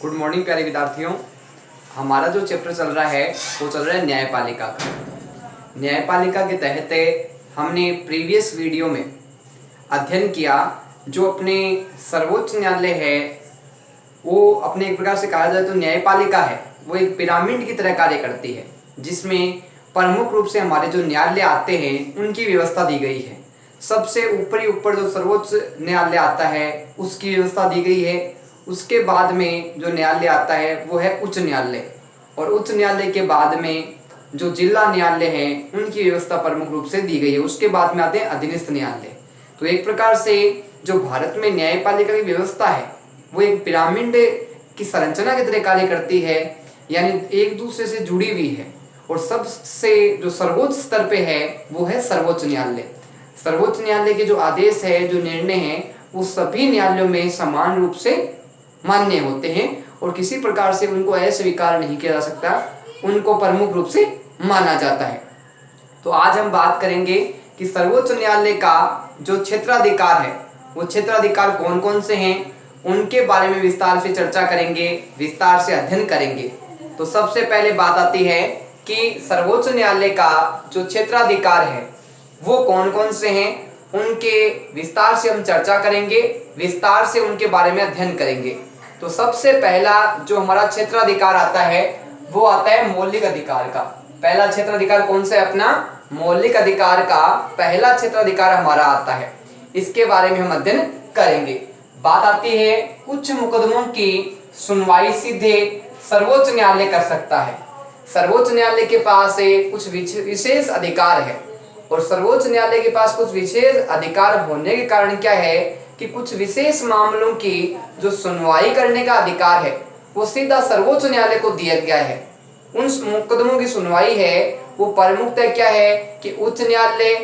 Good morning प्यारे विद्यार्थियों। हमारा जो चैप्टर चल रहा है वो चल रहा है न्यायपालिका का। न्यायपालिका के तहत हमने प्रीवियस वीडियो में अध्ययन किया जो अपने सर्वोच्च न्यायालय है वो अपने एक प्रकार से कहा जाए तो न्यायपालिका है वो एक पिरामिड की तरह कार्य करती है, जिसमें प्रमुख रूप से हमारे जो न्यायालय आते हैं उनकी व्यवस्था दी गई है। सबसे ऊपर जो सर्वोच्च न्यायालय आता है उसकी व्यवस्था दी गई है। उसके बाद में जो न्यायालय आता है वो है उच्च न्यायालय, और उच्च न्यायालय के बाद में जो जिला न्यायालय हैं उनकी व्यवस्था प्रमुख रूप से दी गई है। उसके बाद में आते हैं अधीनस्थ न्यायालय। तो एक प्रकार से जो भारत में न्यायपालिका की व्यवस्था है वो एक पिरामिड की संरचना की तरह कार्य करती है, यानी एक दूसरे से जुड़ी हुई है। और सबसे जो सर्वोच्च स्तर पे है वो है सर्वोच्च न्यायालय। सर्वोच्च न्यायालय के जो आदेश है, जो निर्णय है, वो सभी न्यायालयों में समान रूप से मान्य होते हैं और किसी प्रकार से उनको अस्वीकार नहीं किया जा सकता, उनको प्रमुख रूप से माना जाता है। तो आज हम बात करेंगे कि सर्वोच्च न्यायालय का जो क्षेत्राधिकार है वो क्षेत्राधिकार कौन कौन से हैं, उनके बारे में विस्तार से चर्चा करेंगे, विस्तार से अध्ययन करेंगे। तो सबसे पहले बात आती है कि सर्वोच्च न्यायालय का जो क्षेत्राधिकार है वो कौन कौन से हैं, उनके विस्तार से हम चर्चा करेंगे, विस्तार से उनके बारे में अध्ययन करेंगे। तो सबसे पहला जो हमारा क्षेत्राधिकार आता है वो आता है मौलिक अधिकार का। पहला क्षेत्राधिकार कौन सा है अपना? मौलिक अधिकार का पहला क्षेत्राधिकार हमारा आता है, इसके बारे में हम अध्ययन करेंगे। बात आती है कुछ मुकदमों की सुनवाई सीधे सर्वोच्च न्यायालय कर सकता है। सर्वोच्च न्यायालय के पास कुछ विशेष अधिकार है, और सर्वोच्च न्यायालय के पास कुछ विशेष अधिकार होने के कारण क्या है कि कुछ विशेष मामलों की जो सुनवाई करने का अधिकार है वो सीधा सर्वोच्च न्यायालय को दिया गया है। उन मुकदमों की सुनवाई है वो प्रमुखतः क्या है कि उच्च न्यायालय,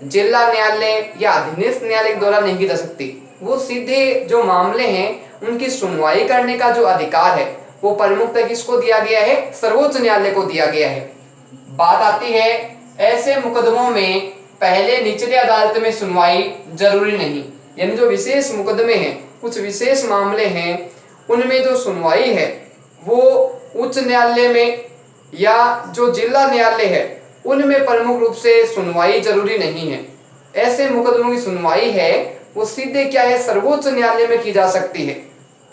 जिला न्यायालय या अधीनस्थ न्यायालय के द्वारा नहीं की जा सकती। वो सीधे जो मामले हैं उनकी सुनवाई करने का जो अधिकार है वो प्रमुखतः किसको दिया गया है? सर्वोच्च न्यायालय को दिया गया है। बात आती है ऐसे मुकदमों में पहले निचले अदालत में सुनवाई जरूरी नहीं, यानी जो विशेष मुकदमे हैं, कुछ विशेष मामले हैं, उनमें जो सुनवाई है वो उच्च न्यायालय में या जो जिला न्यायालय है उनमें प्रमुख रूप से सुनवाई जरूरी नहीं है। ऐसे मुकदमों की सुनवाई है वो सीधे क्या है? सर्वोच्च न्यायालय में की जा सकती है।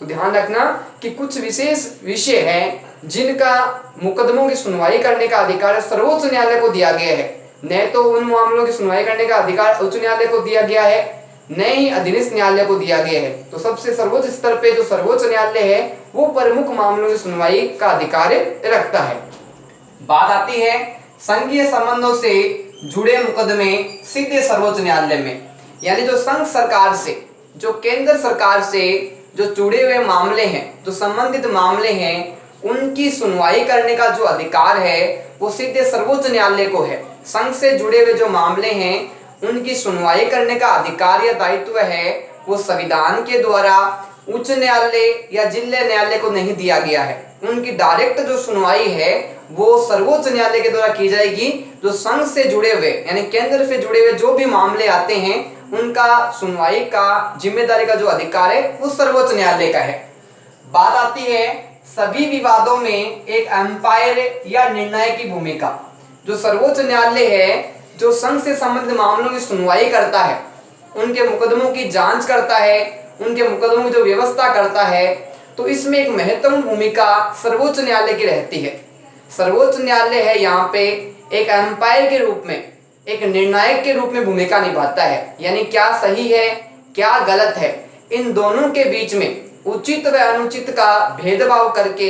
तो ध्यान रखना कि कुछ विशेष विषय हैं जिनका मुकदमों की सुनवाई करने का अधिकार सर्वोच्च न्यायालय को दिया गया है। न तो उन मामलों की सुनवाई करने का अधिकार उच्च न्यायालय को दिया गया है, न ही अधीनस्थ न्यायालय को दिया गया है। तो सबसे सर्वोच्च स्तर पे जो सर्वोच्च न्यायालय है वो प्रमुख मामलों की सुनवाई का अधिकार रखता है। बात आती है संघीय संबंधों से जुड़े मुकदमे सीधे सर्वोच्च न्यायालय में, यानी जो संघ सरकार से, जो केंद्र सरकार से जो जुड़े हुए मामले हैं, जो संबंधित मामले हैं, उनकी सुनवाई करने का जो अधिकार है वो सीधे सर्वोच्च न्यायालय को है। संघ से जुड़े हुए जो मामले हैं उनकी सुनवाई करने का अधिकार या दायित्व है वो संविधान के द्वारा उच्च न्यायालय या जिला न्यायालय को नहीं दिया गया है। उनकी डायरेक्ट जो सुनवाई है वो सर्वोच्च न्यायालय के द्वारा की जाएगी। जो संघ से जुड़े हुए यानी केंद्र से जुड़े हुए जो भी मामले आते हैं उनका सुनवाई का जिम्मेदारी का जो अधिकार है वो सर्वोच्च न्यायालय का है। बात आती है सभी विवादों में एक अंपायर या निर्णय की भूमिका। जो सर्वोच्च न्यायालय है जो संघ से संबंधित मामलों की सुनवाई करता है, उनके मुकदमों की जांच करता है, उनके मुकदमों की जो व्यवस्था करता है, तो इसमें एक महत्वपूर्ण भूमिका सर्वोच्च न्यायालय की रहती है। सर्वोच्च न्यायालय है यहाँ पे एक अंपायर के रूप में, एक निर्णायक के रूप में भूमिका निभाता है, यानी क्या सही है क्या गलत है इन दोनों के बीच में उचित व अनुचित का भेदभाव करके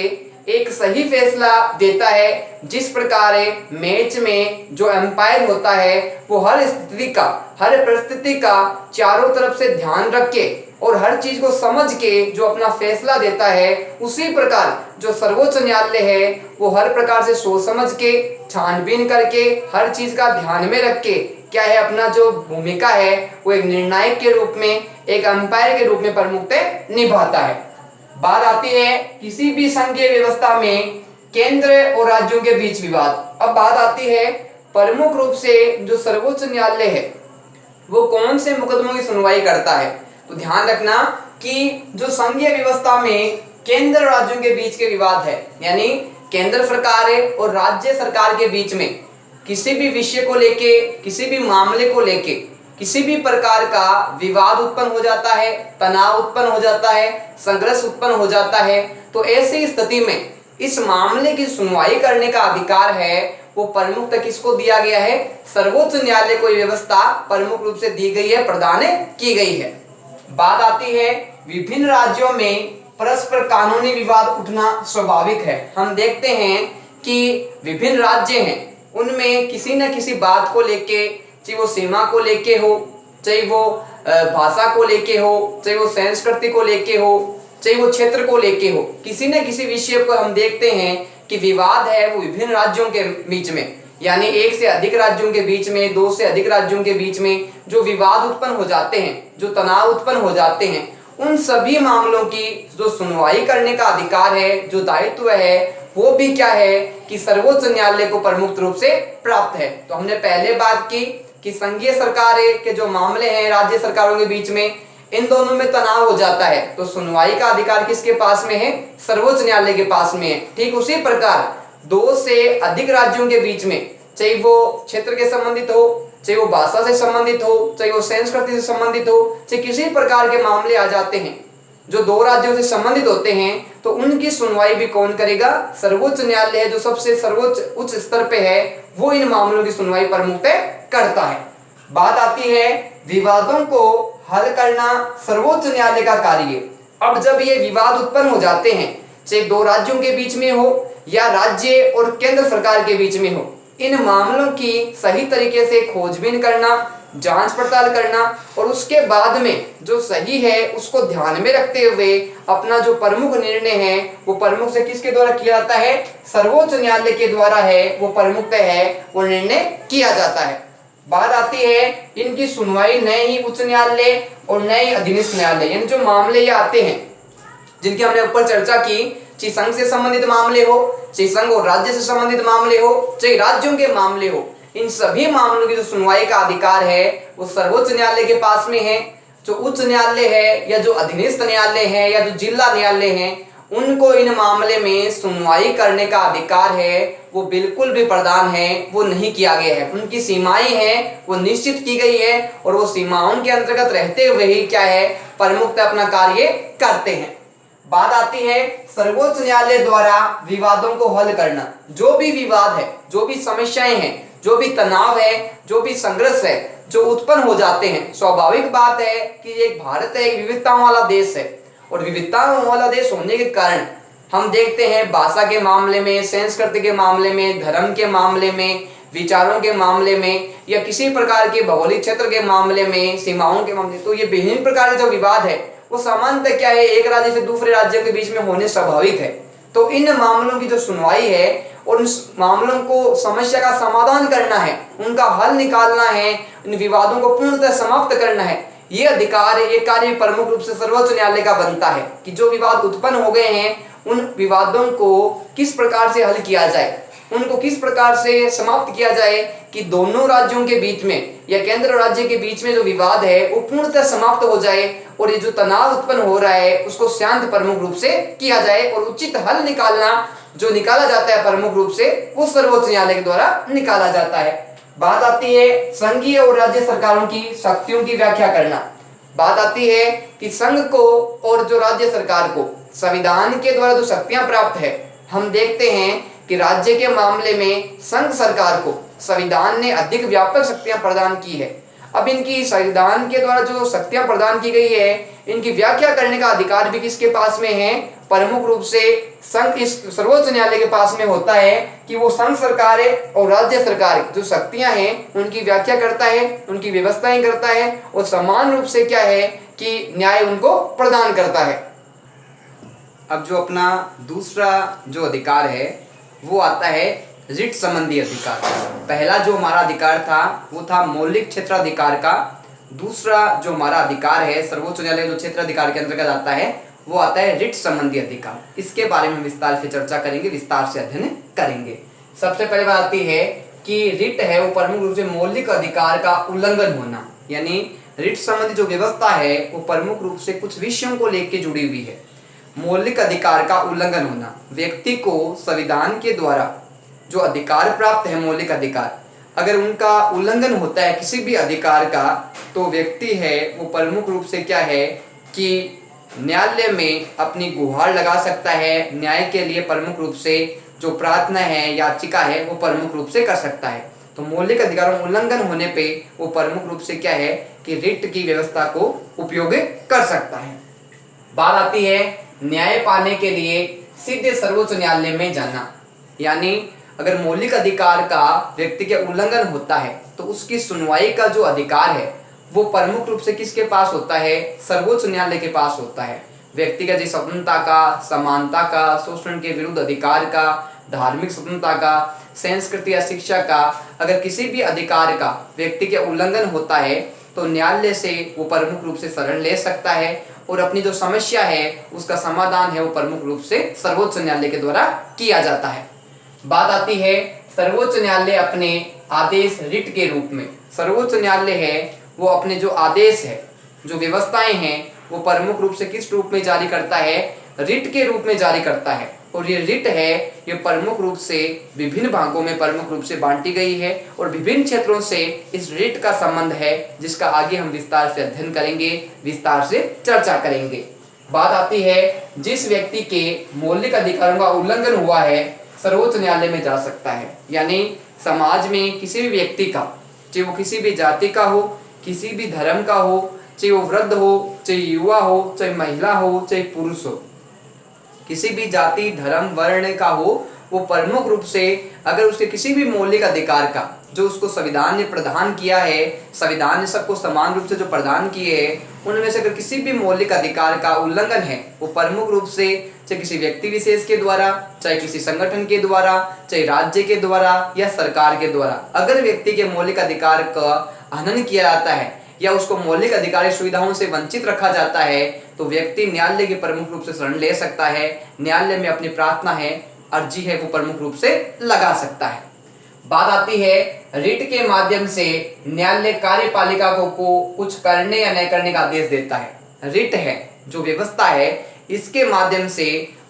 एक सही फैसला देता है। जिस प्रकार मैच में जो अंपायर होता है वो हर स्थिति का, हर परिस्थिति का चारों तरफ से ध्यान रख के और हर चीज को समझ के जो अपना फैसला देता है, उसी प्रकार जो सर्वोच्च न्यायालय है वो हर प्रकार से सोच समझ के, छानबीन करके, हर चीज का ध्यान में रख के क्या है अपना जो भूमिका है वो एक निर्णायक के रूप में, एक अंपायर के रूप में प्रमुखता निभाता है। बात आती है किसी भी संघीय व्यवस्था में केंद्र और राज्यों के बीच विवाद। अब बात आती है प्रमुख रूप से जो सर्वोच्च न्यायालय है वो कौन से मुकदमों की सुनवाई करता है। तो ध्यान रखना कि जो संघीय व्यवस्था में केंद्र राज्यों के बीच के विवाद है, यानी केंद्र सरकार है और राज्य सरकार के बीच में किसी भी विषय को लेके, किसी भी मामले को लेके किसी भी प्रकार का विवाद उत्पन्न हो जाता है, तनाव उत्पन्न हो जाता है, संघर्ष उत्पन्न हो जाता है, तो ऐसी स्थिति में इस मामले की सुनवाई करने का अधिकार है वो प्रमुखतः किसको दिया गया है? सर्वोच्च न्यायालय को व्यवस्था प्रमुख रूप से दी गई है, प्रदान की गई है। बात आती है विभिन्न राज्यों में परस्पर कानूनी विवाद उठना स्वाभाविक है। हम देखते हैं कि विभिन्न राज्य हैं, उनमें किसी न किसी बात को लेके, चाहे वो सीमा को लेके हो, चाहे वो भाषा को लेके हो, चाहे वो संस्कृति को लेके हो, चाहे वो क्षेत्र को लेके हो, किसी न किसी विषय को हम देखते हैं कि विवाद है वो विभिन्न राज्यों के बीच में, यानी एक से अधिक राज्यों के बीच में, दो से अधिक राज्यों के बीच में जो विवाद उत्पन्न हो जाते हैं, जो तनाव उत्पन्न हो जाते हैं, उन सभी मामलों की जो सुनवाई करने का अधिकार है, जो दायित्व है, वो भी क्या है कि सर्वोच्च न्यायालय को प्रमुख रूप से प्राप्त है। तो हमने पहले बात की कि संघीय सरकारें के जो मामले हैं राज्य सरकारों के बीच में, इन दोनों में तनाव हो जाता है तो सुनवाई का अधिकार किसके पास में है? सर्वोच्च न्यायालय के पास में है। ठीक उसी प्रकार दो से अधिक राज्यों के बीच में, चाहे वो क्षेत्र के संबंधित हो, चाहे वो भाषा से संबंधित हो, चाहे वो संस्कृति से संबंधित हो, चाहे किसी प्रकार के मामले आ जाते हैं जो दो राज्यों से संबंधित होते हैं, तो उनकी सुनवाई भी कौन करेगा? सर्वोच्च न्यायालय है, जो सबसे सर्वोच्च उच्च स्तर पे है, वो इन मामलों की सुनवाई प्रमुखतः करता है। बात आती है विवादों को हल करना सर्वोच्च न्यायालय का कार्य है। अब जब ये विवाद उत्पन्न हो जाते हैं, चाहे दो राज्यों के बीच में हो या राज्य और केंद्र सरकार के बीच में हो, इन मामलों की सही तरीके से खोजबीन करना, जांच पड़ताल करना और उसके बाद में जो सही है उसको ध्यान में रखते हुए अपना जो प्रमुख निर्णय है वो प्रमुख से किसके द्वारा किया जाता है? सर्वोच्च न्यायालय के द्वारा है, वो प्रमुखतः है, वो निर्णय किया जाता है। बात आती है इनकी सुनवाई नए ही उच्च न्यायालय और नए अधीनस्थ न्यायालय, यानी जो मामले ये आते हैं जिनकी हमने ऊपर चर्चा की, चाहे संघ से संबंधित मामले हो, चाहे संघ और राज्य से संबंधित मामले हो, चाहे राज्यों के मामले हो, इन सभी मामलों की जो सुनवाई का अधिकार है वो सर्वोच्च न्यायालय के पास में है। जो उच्च न्यायालय है या जो अधीनस्थ न्यायालय है या जो जिला न्यायालय है, उनको इन मामले में सुनवाई करने का अधिकार है वो बिल्कुल भी प्रदान है वो नहीं किया गया है। उनकी सीमाएं हैं वो निश्चित की गई है और वो सीमाओं के अंतर्गत रहते हुए ही क्या है? प्रमुखतः अपना कार्य करते हैं। बात आती है सर्वोच्च न्यायालय द्वारा विवादों को हल करना। जो भी विवाद है, जो भी समस्याएं हैं, जो भी तनाव है, जो भी संघर्ष है जो उत्पन्न हो जाते हैं, स्वाभाविक बात है कि एक भारत है, एक विविधताओं वाला देश है और विविधताओं वाला देश होने के कारण हम देखते हैं भाषा के मामले में, संस्कृति के मामले में, धर्म के मामले में, विचारों के मामले में या किसी प्रकार के भौगोलिक क्षेत्र के मामले में, सीमाओं के मामले, तो ये विभिन्न प्रकार के जो विवाद है वो सामान्यतः क्या है? एक राज्य से दूसरे राज्य के बीच में होने स्वाभाविक है। तो इन मामलों की जो सुनवाई है और उन मामलों को समस्या का समाधान करना है, उनका हल निकालना है, इन विवादों को पूर्णतः समाप्त करना है, ये अधिकार, ये कार्य प्रमुख रूप से सर्वोच्च न्यायालय का बनता है कि जो विवाद उत्पन्न हो गए हैं उन विवादों को किस प्रकार से हल किया जाए, उनको किस प्रकार से समाप्त किया जाए कि दोनों राज्यों के बीच में या केंद्र राज्य के बीच में जो विवाद है वो पूर्णतः समाप्त हो जाए और ये जो तनाव उत्पन्न हो रहा है उसको शांत प्रमुख रूप से किया जाए और उचित हल निकालना जो निकाला जाता है प्रमुख रूप से वो सर्वोच्च न्यायालय के द्वारा निकाला जाता है। बात आती है संघीय और राज्य सरकारों की शक्तियों की व्याख्या करना। बात आती है कि संघ को और जो राज्य सरकार को संविधान के द्वारा जो शक्तियां प्राप्त है, हम देखते हैं कि राज्य के मामले में संघ सरकार को संविधान ने अधिक व्यापक शक्तियां प्रदान की है। अब इनकी संविधान के द्वारा जो शक्तियां प्रदान की गई है, इनकी व्याख्या करने का अधिकार भी किसके पास में है? प्रमुख रूप से संघ, इस सर्वोच्च न्यायालय के पास में होता है कि वो संघ सरकार और राज्य सरकार जो शक्तियां हैं उनकी व्याख्या करता है, उनकी व्यवस्थाएं करता है और समान रूप से क्या है कि न्याय उनको प्रदान करता है। अब जो अपना दूसरा जो अधिकार है वो आता है रिट संबंधी अधिकार। पहला जो हमारा अधिकार था वो था मौलिक क्षेत्राधिकार का। दूसरा जो हमारा अधिकार है सर्वोच्च न्यायालय जो क्षेत्राधिकार के अंतर्गत आता है वो आता है रिट संबंधी अधिकार। इसके बारे में विस्तार से चर्चा करेंगे, विस्तार से अध्ययन करेंगे। सबसे पहले बात आती है कि रिट है वो प्रमुख रूप से मौलिक अधिकार का उल्लंघन होना, यानी रिट संबंधी जो व्यवस्था है वो प्रमुख रूप से कुछ विषयों को लेकर जुड़ी हुई है। मौलिक अधिकार का उल्लंघन होना। व्यक्ति को संविधान के द्वारा जो अधिकार प्राप्त है, मौलिक अधिकार, अगर उनका उल्लंघन होता है किसी भी अधिकार का, तो व्यक्ति है वो प्रमुख रूप से क्या है कि न्यायालय में अपनी गुहार लगा सकता है। न्याय के लिए प्रमुख रूप से जो प्रार्थना है, याचिका है, वो प्रमुख रूप से कर सकता है। तो मौलिक अधिकारों में उल्लंघन होने पे वो प्रमुख रूप से क्या है कि रिट की व्यवस्था को उपयोग कर सकता है। बात आती है न्याय पाने के लिए सीधे सर्वोच्च न्यायालय में जाना। यानी अगर मौलिक अधिकार का व्यक्ति के उल्लंघन होता है तो उसकी सुनवाई का जो अधिकार है वो प्रमुख रूप से किसके पास होता है? सर्वोच्च न्यायालय के पास होता है। व्यक्तिगत स्वतंत्रता का, समानता का, शोषण के विरुद्ध अधिकार का, धार्मिक स्वतंत्रता का, संस्कृति या शिक्षा का, अगर किसी भी अधिकार का व्यक्ति के उल्लंघन होता है तो न्यायालय से वो प्रमुख रूप से शरण ले सकता है और अपनी जो समस्या है उसका समाधान है वो प्रमुख रूप से सर्वोच्च न्यायालय के द्वारा किया जाता है। बात आती है सर्वोच्च न्यायालय अपने आदेश रिट के रूप में। सर्वोच्च न्यायालय है वो अपने जो आदेश है, जो व्यवस्थाएं हैं, वो प्रमुख रूप से किस रूप में जारी करता है? रिट के रूप में जारी करता है। और ये रिट है ये प्रमुख रूप से विभिन्न भागों में प्रमुख रूप से बांटी गई है और विभिन्न क्षेत्रों से इस रिट का संबंध है, जिसका आगे हम विस्तार से अध्ययन करेंगे, विस्तार से चर्चा करेंगे। बात आती है जिस व्यक्ति के मौलिक अधिकारों का उल्लंघन हुआ है सर्वोच्च न्यायालय में जा सकता है। यानी समाज में किसी भी व्यक्ति का, चाहे वो किसी भी जाति का हो, किसी भी धर्म का हो, चाहे वो वृद्ध हो, चाहे युवा हो, चाहे महिला हो, चाहे पुरुष हो, किसी भी जाति, धर्म, वर्ण का हो, वो प्रमुख रूप से अगर उसके किसी भी मौलिक अधिकार का जो उसको संविधान ने प्रदान किया है, संविधान ने सबको समान रूप से जो प्रदान किए हैं, उनमें से अगर किसी भी मौलिक अधिकार का उल्लंघन है, वो प्रमुख रूप से चाहे किसी व्यक्ति विशेष के द्वारा, चाहे किसी संगठन के द्वारा, चाहे राज्य के द्वारा या सरकार के द्वारा, अगर व्यक्ति के मौलिक अधिकार का हनन किया जाता है या उसको मौलिक अधिकारी सुविधाओं से वंचित रखा जाता है, तो व्यक्ति न्यायालय के प्रमुख रूप से शरण ले सकता है। न्यायालय में अपनी प्रार्थना है, अर्जी है, वो प्रमुख रूप से लगा सकता है। बात आती है रिट के माध्यम से न्यायालय कार्यपालिका को कुछ करने या न करने का आदेश देता है। रिट है जो व्यवस्था है, इसके माध्यम से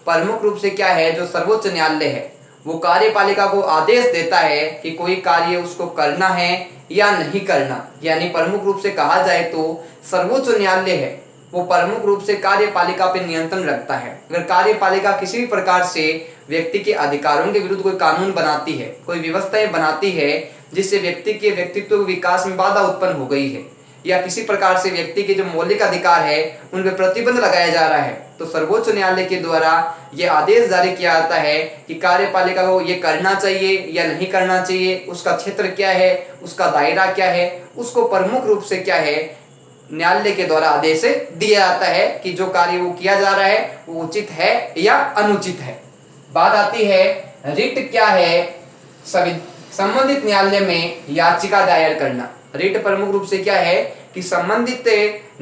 प्रमुख रूप से क्या है, जो सर्वोच्च न्यायालय है वो कार्यपालिका को आदेश देता है कि कोई कार्य उसको करना है या नहीं करना। यानी प्रमुख रूप से कहा जाए तो सर्वोच्च न्यायालय है वो प्रमुख रूप से कार्यपालिका पे नियंत्रण रखता है। अगर कार्यपालिका किसी भी प्रकार से व्यक्ति के अधिकारों के विरुद्ध कोई कानून बनाती है, कोई व्यवस्थाएं बनाती है जिससे व्यक्ति के व्यक्तित्व विकास में बाधा उत्पन्न हो गई है, या किसी प्रकार से व्यक्ति के जो मौलिक अधिकार है उन पर प्रतिबंध लगाया जा रहा है, तो सर्वोच्च न्यायालय के द्वारा ये आदेश जारी किया जाता है कि कार्यपालिका को ये करना चाहिए या नहीं करना चाहिए, उसका क्षेत्र क्या है, उसका दायरा क्या है, उसको प्रमुख रूप से क्या है न्यायालय के द्वारा आदेश दिया जाता है कि जो कार्य वो किया जा रहा है वो उचित है या अनुचित है। बात आती है रिट क्या है? संबंधित न्यायालय में याचिका दायर करना। रिट प्रमुख रूप से क्या है कि संबंधित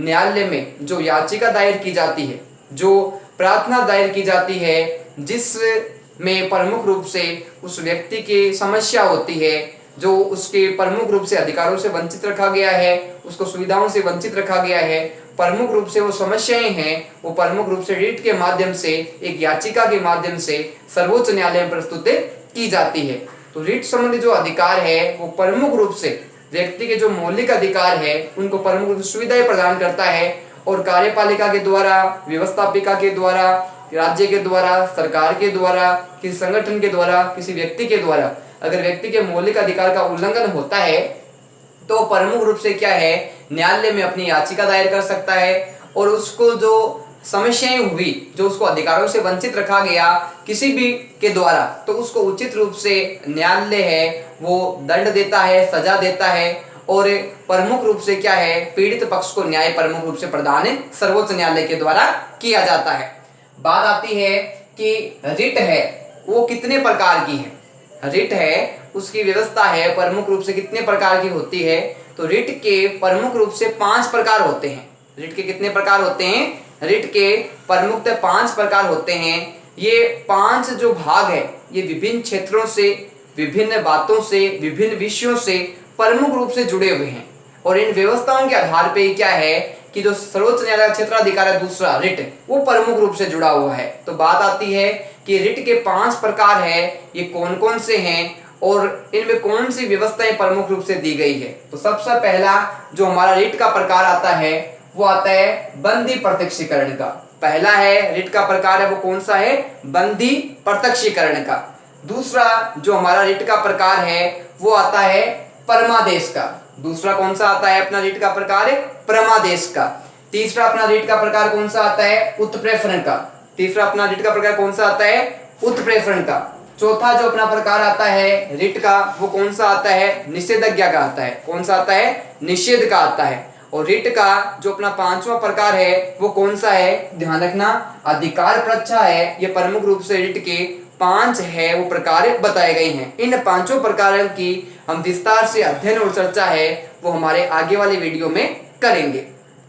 न्यायालय में जो याचिका दायर की जाती है, जो प्रार्थना दायर की जाती है, जिसमें प्रमुख रूप से उस व्यक्ति की समस्या होती है, जो उसके प्रमुख रूप से अधिकारों से वंचित रखा गया है, उसको सुविधाओं से वंचित रखा गया है, प्रमुख रूप से वो समस्याएं हैं, वो प्रमुख रूप से रिट के माध्यम से, एक याचिका के माध्यम से सर्वोच्च न्यायालय में प्रस्तुत की जाती है। तो रिट संबंधी जो अधिकार है वो प्रमुख रूप से व्यक्ति के जो मौलिक अधिकार है उनको प्रमुख रूप से सुविधाएं प्रदान करता है, और कार्यपालिका के द्वारा, व्यवस्थापिका के द्वारा, राज्य के द्वारा, सरकार के द्वारा, किसी संगठन के द्वारा, किसी व्यक्ति के द्वारा अगर व्यक्ति के मौलिक अधिकार का उल्लंघन होता है तो प्रमुख रूप से क्या है न्यायालय में अपनी याचिका दायर कर सकता है, और उसको जो समस्याएं हुई, जो उसको अधिकारों से वंचित रखा गया किसी भी के द्वारा, तो उसको उचित रूप से न्यायालय है वो दंड देता है, सजा देता है, और प्रमुख रूप से क्या है पीड़ित पक्ष को न्याय प्रमुख रूप से प्रदान सर्वोच्च न्यायालय के द्वारा किया जाता है। बात आती है कि रिट है वो कितने प्रकार की है। रिट है उसकी व्यवस्था है प्रमुख रूप से कितने प्रकार की होती है, तो रिट के प्रमुख रूप से 5 प्रकार होते हैं। रिट के कितने प्रकार होते हैं? रिट के प्रमुख 5 प्रकार होते हैं। ये 5 जो भाग है ये विभिन्न क्षेत्रों से, विभिन्न बातों से, विभिन्न विषयों से प्रमुख रूप से जुड़े हुए हैं, और इन व्यवस्थाओं के आधार पे क्या है कि जो सर्वोच्च न्यायालय का क्षेत्राधिकार है दूसरा रिट, वो प्रमुख रूप से जुड़ा हुआ है। तो बात आती है कि रिट के 5 प्रकार है, ये कौन कौन से हैं और इनमें कौन सी व्यवस्थाएं प्रमुख रूप से दी गई है। तो सबसे पहला जो हमारा रिट का प्रकार आता है वो आता है बंदी प्रत्यक्षीकरण का। पहला है रिट का प्रकार है वो कौन सा है, बंदी प्रत्यक्षीकरण का। दूसरा जो हमारा रिट का प्रकार है वो आता है परमादेश का। दूसरा कौन सा आता है अपना रिट का प्रकार है, परमादेश का। तीसरा अपना रिट का प्रकार कौन सा आता है, उत्प्रेषण का। तीसरा अपना रिट का प्रकार कौन सा आता है, उत्प्रेषण का। चौथा जो अपना प्रकार आता है रिट का वो कौन सा आता है, निषेधाज्ञा का आता है। कौन सा आता है, निषेध का आता है। और रिट का जो अपना 5वां प्रकार है वो कौन सा है, ध्यान रखना, अधिकार परीक्षा है। ये प्रमुख रूप से रिट के 5 है वो प्रकार बताए गए हैं। इन 5 प्रकारों की हम विस्तार से अध्ययन और चर्चा है वो हमारे आगे वाले वीडियो में करेंगे।